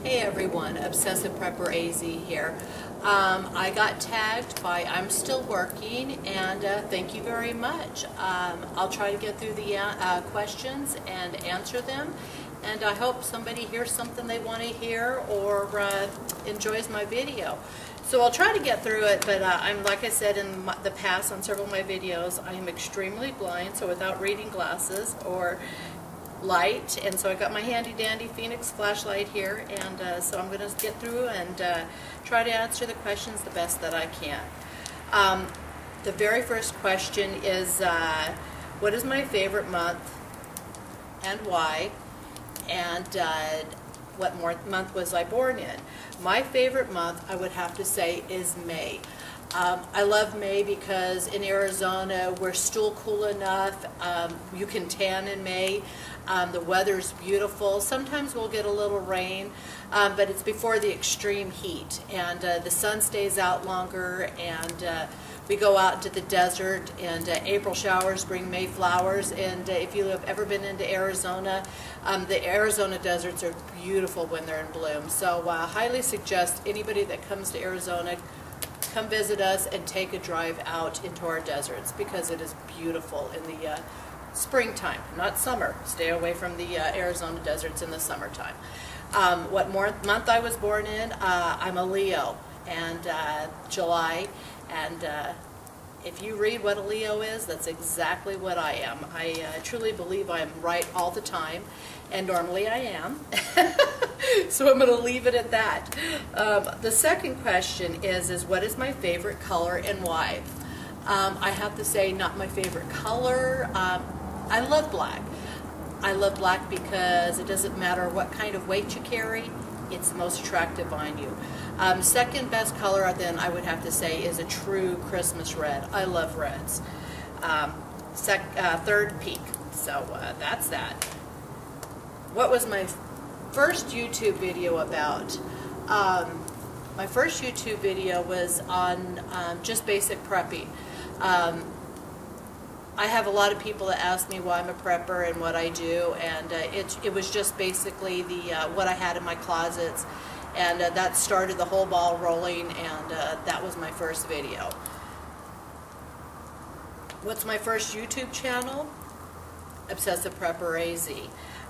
Hey everyone, Obsessive Prepper AZ here. I got tagged by Imstillworkin, and thank you very much. I'll try to get through the questions and answer them, and I hope somebody hears something they want to hear or enjoys my video. So I'll try to get through it, but I'm, like I said in the past on several of my videos, I am extremely blind, so without reading glasses or light, and so I got my handy dandy Phoenix flashlight here, and so I'm going to get through and try to answer the questions the best that I can. The very first question is, what is my favorite month and why, and what month was I born in? My favorite month, I would have to say, is May. I love May because in Arizona we're still cool enough. You can tan in May. The weather's beautiful. Sometimes we'll get a little rain, but it's before the extreme heat, and the sun stays out longer, and we go out into the desert, and April showers bring May flowers. And if you have ever been into Arizona, the Arizona deserts are beautiful when they're in bloom. So highly suggest anybody that comes to Arizona, come visit us and take a drive out into our deserts, because it is beautiful in the springtime, not summer. Stay away from the Arizona deserts in the summertime. What month I was born in? I'm a Leo, and July, and if you read what a Leo is, that's exactly what I am. I truly believe I am right all the time, and normally I am. So I'm going to leave it at that. The second question is what is my favorite color and why? I have to say, not my favorite color. I love black. I love black because it doesn't matter what kind of weight you carry, it's the most attractive on you. Second best color then I would have to say is a true Christmas red. I love reds. Third, pink. So that's that. What was my first YouTube video about? My first YouTube video was on just basic prepping. I have a lot of people that ask me why I'm a prepper and what I do, and it was just basically what I had in my closets, and that started the whole ball rolling, and that was my first video. What's my first YouTube channel? Obsessive Prepper AZ.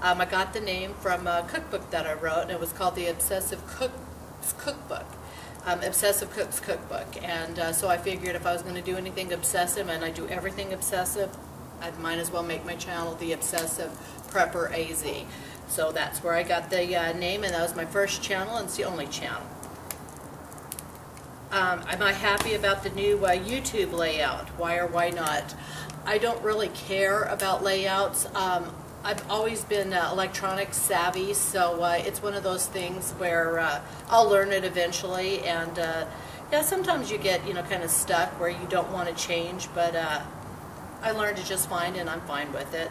I got the name from a cookbook that I wrote, and it was called the Obsessive Cookbook. Obsessive Cooks Cookbook, and so I figured if I was going to do anything obsessive, and I do everything obsessive, I might as well make my channel the Obsessive Prepper AZ. So that's where I got the name, and that was my first channel, and it's the only channel. Am I happy about the new YouTube layout? Why or why not? I don't really care about layouts. I've always been electronics savvy, so it's one of those things where I'll learn it eventually, and yeah, sometimes you get kind of stuck where you don't want to change, but I learned it just fine, and I'm fine with it.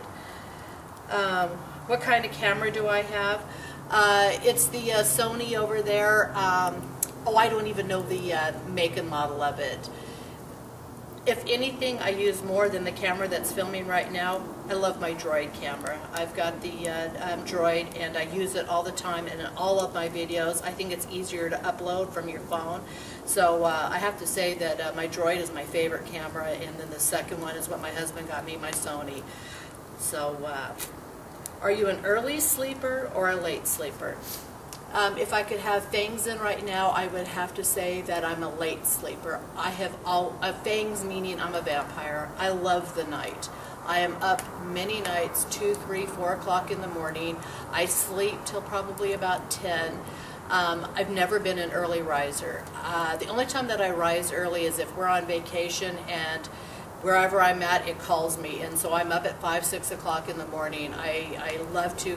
What kind of camera do I have? It's the Sony over there. Oh, I don't even know the make and model of it. If anything, I use more than the camera that's filming right now. I love my Droid camera. I've got the Droid, and I use it all the time in all of my videos. I think it's easier to upload from your phone. So I have to say that my Droid is my favorite camera, and then the second one is what my husband got me, my Sony. So are you an early sleeper or a late sleeper? If I could have fangs in right now, I would have to say that I'm a late sleeper. I have fangs, meaning I'm a vampire. I love the night. I am up many nights, 2, 3, 4 o'clock in the morning. I sleep till probably about 10. I've never been an early riser. The only time that I rise early is if we're on vacation, and wherever I'm at, it calls me, and so I'm up at 5, 6 o'clock in the morning. I love to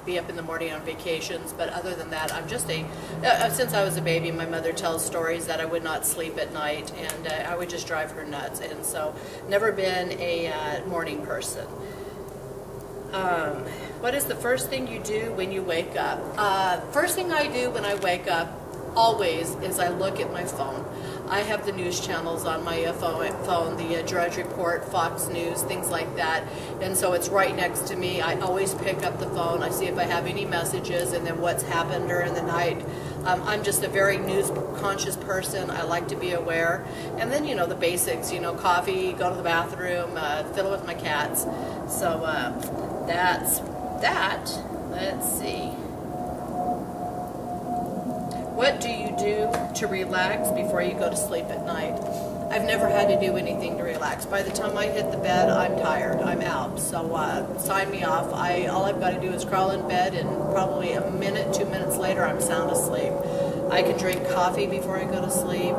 be up in the morning on vacations, but other than that, I'm just since I was a baby, my mother tells stories that I would not sleep at night, and I would just drive her nuts, and so never been a morning person. What is the first thing you do when you wake up? First thing I do when I wake up, always, is I look at my phone. I have the news channels on my phone, the Drudge Report, Fox News, things like that. And so it's right next to me. I always pick up the phone. I see if I have any messages and then what's happened during the night. I'm just a very news-conscious person. I like to be aware. And then, you know, the basics, you know, coffee, go to the bathroom, fiddle with my cats. So that's that. Let's see. What do you do to relax before you go to sleep at night? I've never had to do anything to relax. By the time I hit the bed, I'm tired. I'm out. So sign me off. All I've got to do is crawl in bed, and probably a minute, 2 minutes later, I'm sound asleep. I can drink coffee before I go to sleep.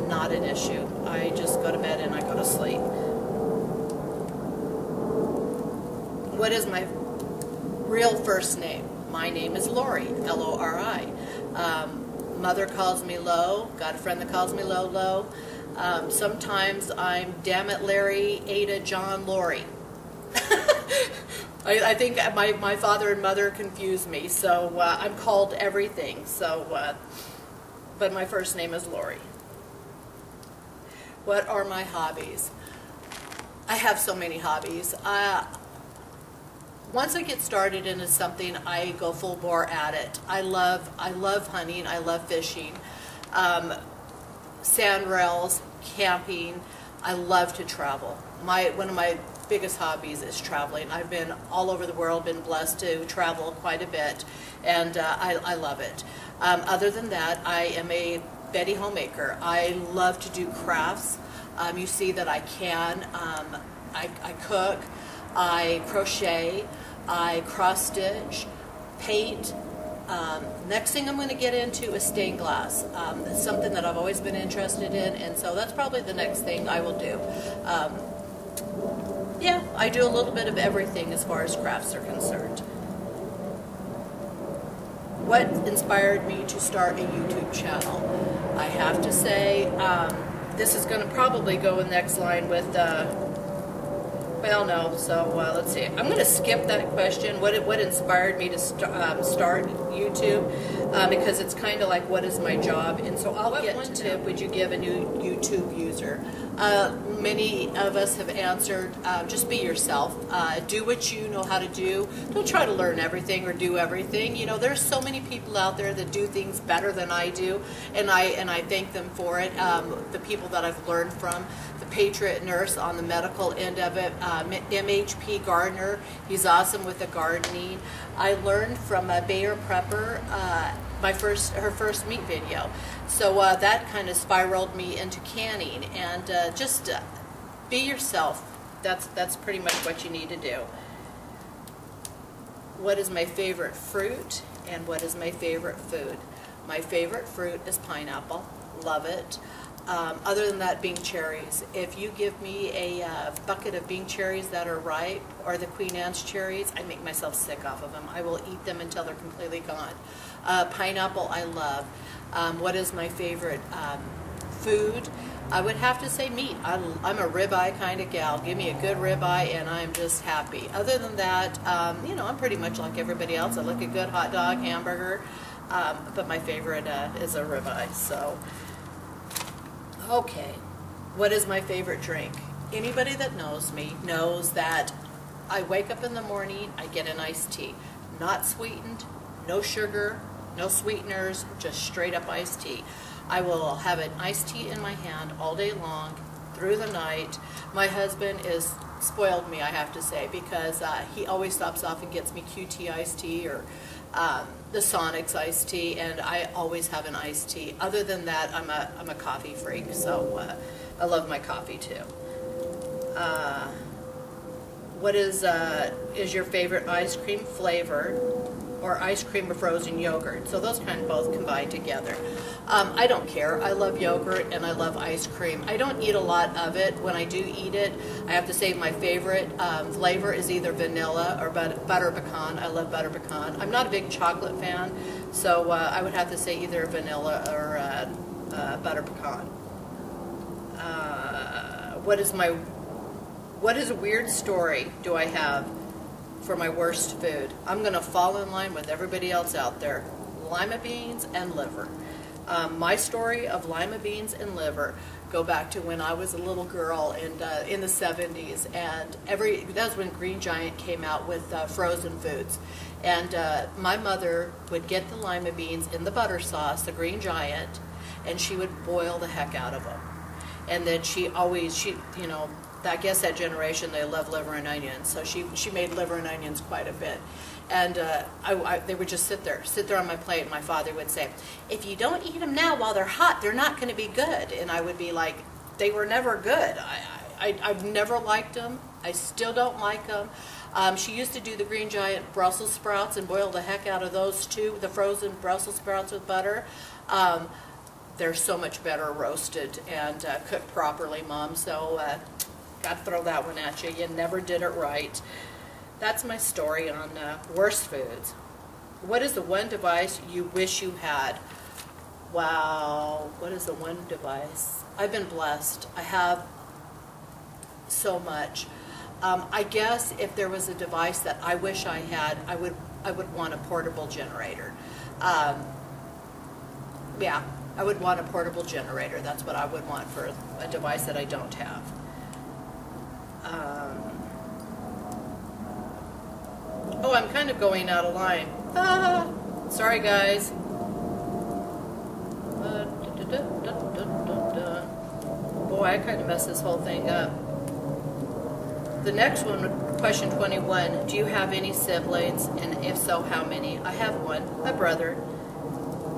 Not an issue. I just go to bed and I go to sleep. What is my real first name? My name is Lori, L-O-R-I. Mother calls me Lo. Got a friend that calls me Lo. Sometimes I'm damn it Larry, Ada, John, Lori. I think my father and mother confused me, so I'm called everything. So, but my first name is Lori. What are my hobbies? I have so many hobbies. Once I get started into something, I go full bore at it. I love hunting. I love fishing, sand rails, camping. I love to travel. One of my biggest hobbies is traveling. I've been all over the world, been blessed to travel quite a bit, and I love it. Other than that, I am a Betty homemaker. I love to do crafts. You see that I can. I cook. I crochet, I cross stitch, paint. Next thing I'm going to get into is stained glass. It's something that I've always been interested in, and so that's probably the next thing I will do. Yeah, I do a little bit of everything as far as crafts are concerned. What inspired me to start a YouTube channel? I have to say, this is going to probably go in the next line with well, no. So let's see. I'm going to skip that question. What inspired me to start YouTube? Because it's kind of like, what is my job? And so I'll get one tip would you give a new YouTube user? Many of us have answered, just be yourself. Do what you know how to do. Don't try to learn everything or do everything. You know, there's so many people out there that do things better than I do, and I thank them for it. The people that I've learned from. Patriot nurse on the medical end of it, MHP gardener. He's awesome with the gardening. I learned from Bayer Prepper, her first meat video. So that kind of spiraled me into canning, and just be yourself. That's pretty much what you need to do. What is my favorite fruit and what is my favorite food? My favorite fruit is pineapple. Love it. Other than that, Bing cherries. If you give me a bucket of Bing cherries that are ripe, or the Queen Anne's cherries, I make myself sick off of them. I will eat them until they're completely gone. Pineapple, I love. What is my favorite food? I would have to say meat. I'm a ribeye kind of gal. Give me a good ribeye and I'm just happy. Other than that, you know, I'm pretty much like everybody else. I like a good hot dog, hamburger, but my favorite is a ribeye. So. Okay, what is my favorite drink? Anybody that knows me knows that I wake up in the morning, I get an iced tea. Not sweetened, no sugar, no sweeteners, just straight up iced tea. I will have an iced tea in my hand all day long, through the night. My husband is spoiled me, I have to say, because he always stops off and gets me QT iced tea or the Sonic's iced tea, and I always have an iced tea. Other than that, I'm a coffee freak, so I love my coffee too. What is your favorite ice cream flavor, or ice cream or frozen yogurt? So those kind of both combine together. I don't care. I love yogurt and I love ice cream. I don't eat a lot of it. When I do eat it, I have to say my favorite flavor is either vanilla or butter pecan. I love butter pecan. I'm not a big chocolate fan, so I would have to say either vanilla or butter pecan. What is a weird story do I have for my worst food? I'm going to fall in line with everybody else out there. Lima beans and liver. My story of lima beans and liver go back to when I was a little girl in the 70s, and that was when Green Giant came out with frozen foods. And my mother would get the lima beans in the butter sauce, the Green Giant, and she would boil the heck out of them. And then she you know, I guess that generation, they love liver and onions, so she made liver and onions quite a bit. And they would just sit there on my plate, and my father would say, if you don't eat them now while they're hot, they're not going to be good. And I would be like, they were never good. I've never liked them. I still don't like them. She used to do the Green Giant Brussels sprouts and boil the heck out of those too, the frozen Brussels sprouts with butter. They're so much better roasted and cooked properly, Mom. So got to throw that one at you. You never did it right. That's my story on worst foods. What is the one device you wish you had? Wow, what is the one device? I've been blessed. I have so much. I guess if there was a device that I wish I had, I would want a portable generator. Yeah, I would want a portable generator. That's what I would want for a device that I don't have. Oh, I'm kind of going out of line. Sorry, guys. Boy, I kind of messed this whole thing up. The next one, question 21. Do you have any siblings? And if so, how many? I have one, a brother.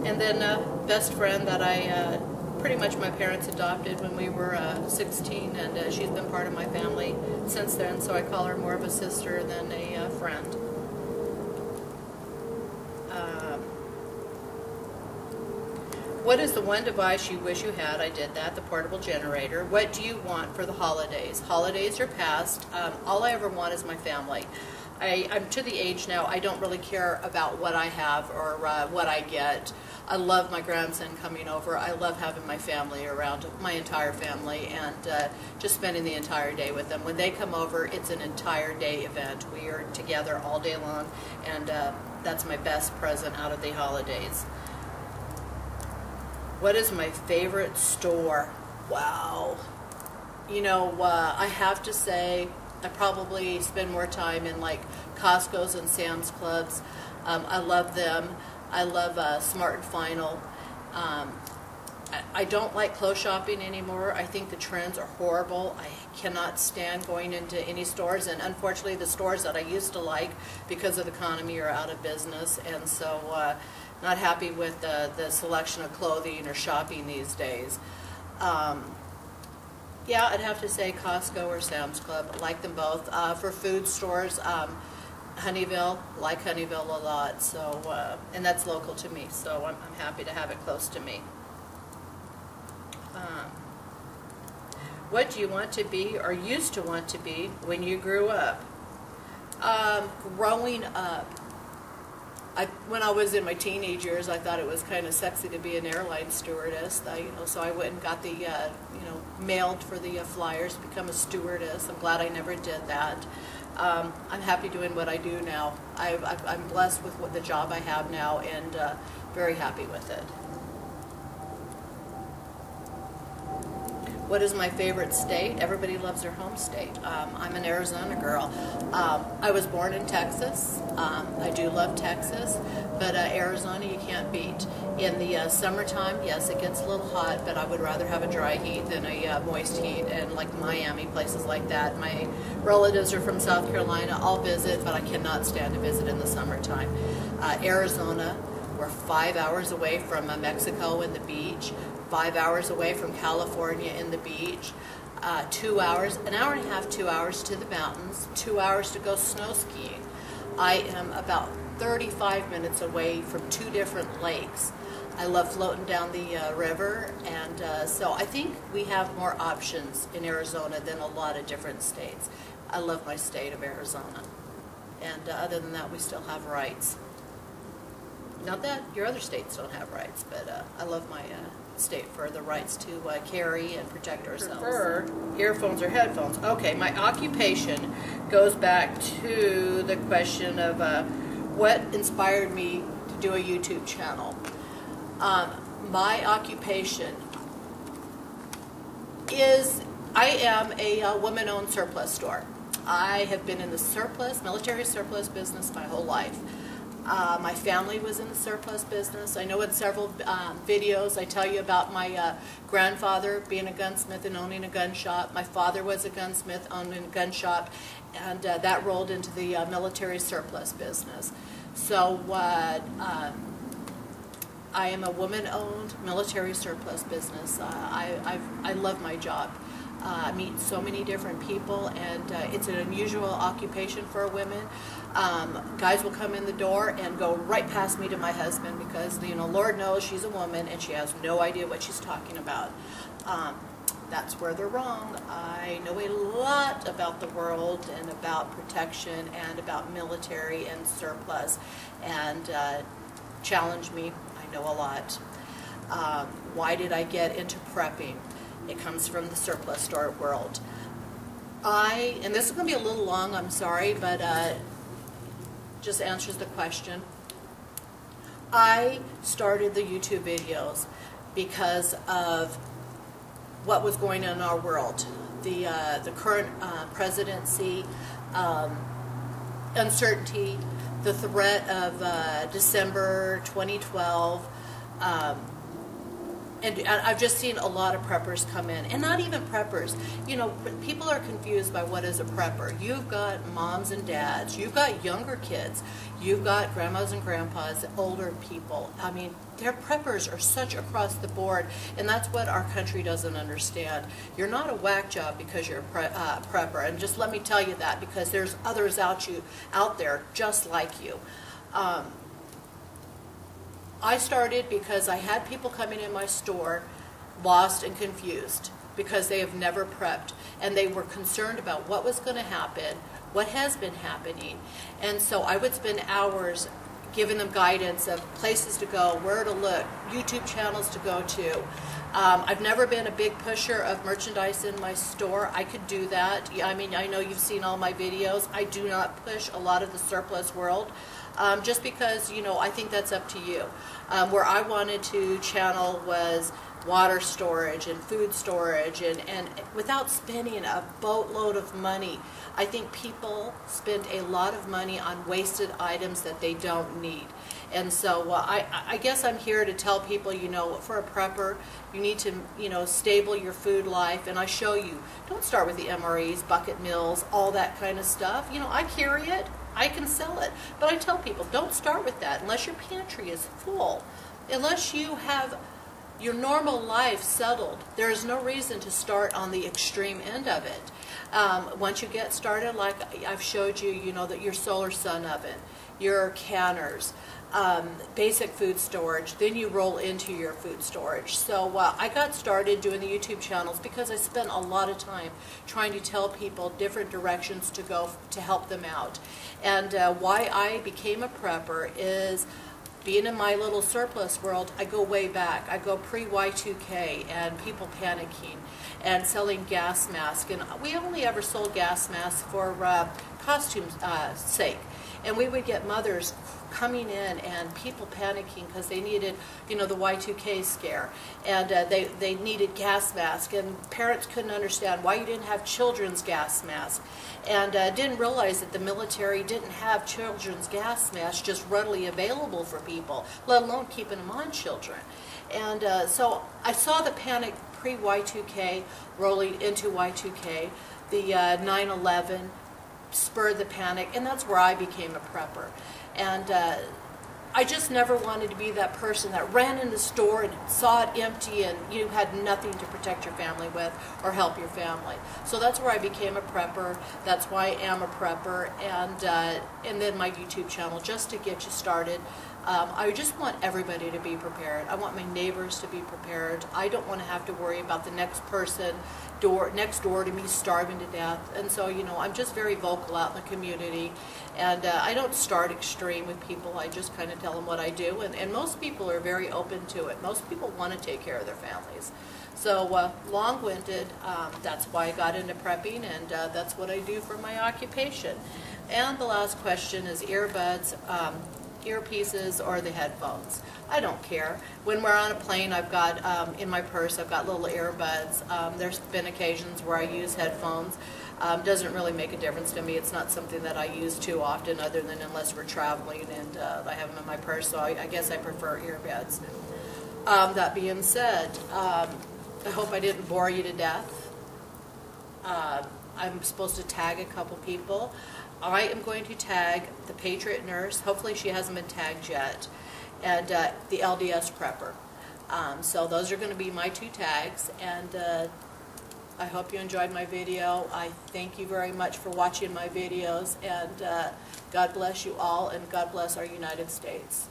And then a best friend that I pretty much my parents adopted when we were 16, and she's been part of my family since then, so I call her more of a sister than a friend. What is the one device you wish you had? I did that, the portable generator. What do you want for the holidays? Holidays are past. All I ever want is my family. I'm to the age now, I don't really care about what I have or what I get. I love my grandson coming over. I love having my family around, my entire family, and just spending the entire day with them. When they come over, it's an entire day event. We are together all day long, and that's my best present out of the holidays. What is my favorite store? Wow. You know, I have to say, I probably spend more time in like Costco's and Sam's Clubs. I love them. I love Smart and Final. I don't like clothes shopping anymore. I think the trends are horrible. I cannot stand going into any stores, and unfortunately the stores that I used to like because of the economy are out of business, and so not happy with the selection of clothing or shopping these days. Yeah, I'd have to say Costco or Sam's Club. I like them both. For food stores, Honeyville, like Honeyville a lot, so and that's local to me, so I'm happy to have it close to me. What do you want to be or used to want to be when you grew up? Growing up, when I was in my teenage years, I thought it was kind of sexy to be an airline stewardess. So I went and got the mailed for the flyers to become a stewardess. I'm glad I never did that. I'm happy doing what I do now. I'm blessed with the job I have now, and very happy with it. What is my favorite state? Everybody loves their home state. I'm an Arizona girl. I was born in Texas. I do love Texas, but Arizona you can't beat. In the summertime, yes, it gets a little hot, but I would rather have a dry heat than a moist heat, and like Miami, places like that. My relatives are from South Carolina. I'll visit, but I cannot stand to visit in the summertime. Arizona, we're 5 hours away from Mexico and the beach. 5 hours away from California in the beach, 2 hours, an hour and a half, 2 hours to the mountains, 2 hours to go snow skiing. I am about 35 minutes away from 2 different lakes. I love floating down the river, and so I think we have more options in Arizona than a lot of different states. I love my state of Arizona, and other than that, we still have rights. Not that your other states don't have rights, but I love my state for the rights to carry and protect ourselves. Prefer earphones or headphones? Okay, my occupation goes back to the question of what inspired me to do a YouTube channel. My occupation is, I am a woman-owned surplus store. I have been in the military surplus business my whole life. My family was in the surplus business. I know in several videos I tell you about my grandfather being a gunsmith and owning a gun shop. My father was a gunsmith owning a gun shop, and that rolled into the military surplus business. So I am a woman-owned military surplus business. I love my job. I meet so many different people, and it's an unusual occupation for women. Guys will come in the door and go right past me to my husband because, you know, Lord knows she's a woman and she has no idea what she's talking about. That's where they're wrong. I know a lot about the world and about protection and about military and surplus, and challenge me. I know a lot. Why did I get into prepping? It comes from the surplus store world. And this is going to be a little long, I'm sorry, but just answers the question. I started the YouTube videos because of what was going on in our world. The current presidency, uncertainty, the threat of December 2012, and I've just seen a lot of preppers come in, and not even preppers. You know, people are confused by what is a prepper. You've got moms and dads, you've got younger kids, you've got grandmas and grandpas, older people. I mean, their preppers are such across the board, and that's what our country doesn't understand. You're not a whack job because you're a prepper, and just let me tell you that, because there's others out there just like you. I started because I had people coming in my store lost and confused because they have never prepped, and they were concerned about what was going to happen, what has been happening, and so I would spend hours giving them guidance of places to go, where to look, YouTube channels to go to. I've never been a big pusher of merchandise in my store. I could do that. I mean, I know you've seen all my videos. I do not push a lot of the surplus world. Just because, you know, I think that's up to you. Where I wanted to channel was water storage and food storage, and without spending a boatload of money. I think people spend a lot of money on wasted items that they don't need. And so I guess I'm here to tell people, you know, for a prepper, you need to, you know, stable your food life. And I show you, don't start with the MREs, bucket meals, all that kind of stuff. You know, I carry it. I can sell it. But I tell people, don't start with that unless your pantry is full. Unless you have your normal life settled, there is no reason to start on the extreme end of it. Once you get started, like I've showed you, you know, that your solar sun oven, your canners, basic food storage, then you roll into your food storage. So I got started doing the YouTube channels because I spent a lot of time trying to tell people different directions to go to help them out. And why I became a prepper is, being in my little surplus world, I go way back. I go pre-Y2K and people panicking and selling gas masks. And we only ever sold gas masks for costume's sake. And we would get mothers coming in and people panicking because they needed, you know, the Y2K scare. And they needed gas masks. And parents couldn't understand why you didn't have children's gas masks. And didn't realize that the military didn't have children's gas masks just readily available for people, let alone keeping them on children. And so I saw the panic pre-Y2K rolling into Y2K, the 9/11 spurred the panic, and that's where I became a prepper. And I just never wanted to be that person that ran in the store and saw it empty and you had nothing to protect your family with or help your family. So that's where I became a prepper. That's why I am a prepper. And then my YouTube channel, just to get you started. I just want everybody to be prepared. I want my neighbors to be prepared. I don't want to have to worry about the next person next door to me starving to death. And so, you know, I'm just very vocal out in the community. And I don't start extreme with people. I just kind of tell them what I do. And most people are very open to it. Most people want to take care of their families. So long-winded, that's why I got into prepping, and that's what I do for my occupation. And the last question is earbuds. earpieces or the headphones. I don't care. When we're on a plane, I've got, in my purse, I've got little earbuds. There's been occasions where I use headphones. Doesn't really make a difference to me. It's not something that I use too often, other than unless we're traveling and I have them in my purse, so I guess I prefer earbuds. That being said, I hope I didn't bore you to death. I'm supposed to tag a couple people. I am going to tag the Patriot Nurse, hopefully she hasn't been tagged yet, and the LDSPrepper. So those are going to be my 2 tags, and I hope you enjoyed my video. I thank you very much for watching my videos, and God bless you all, and God bless our United States.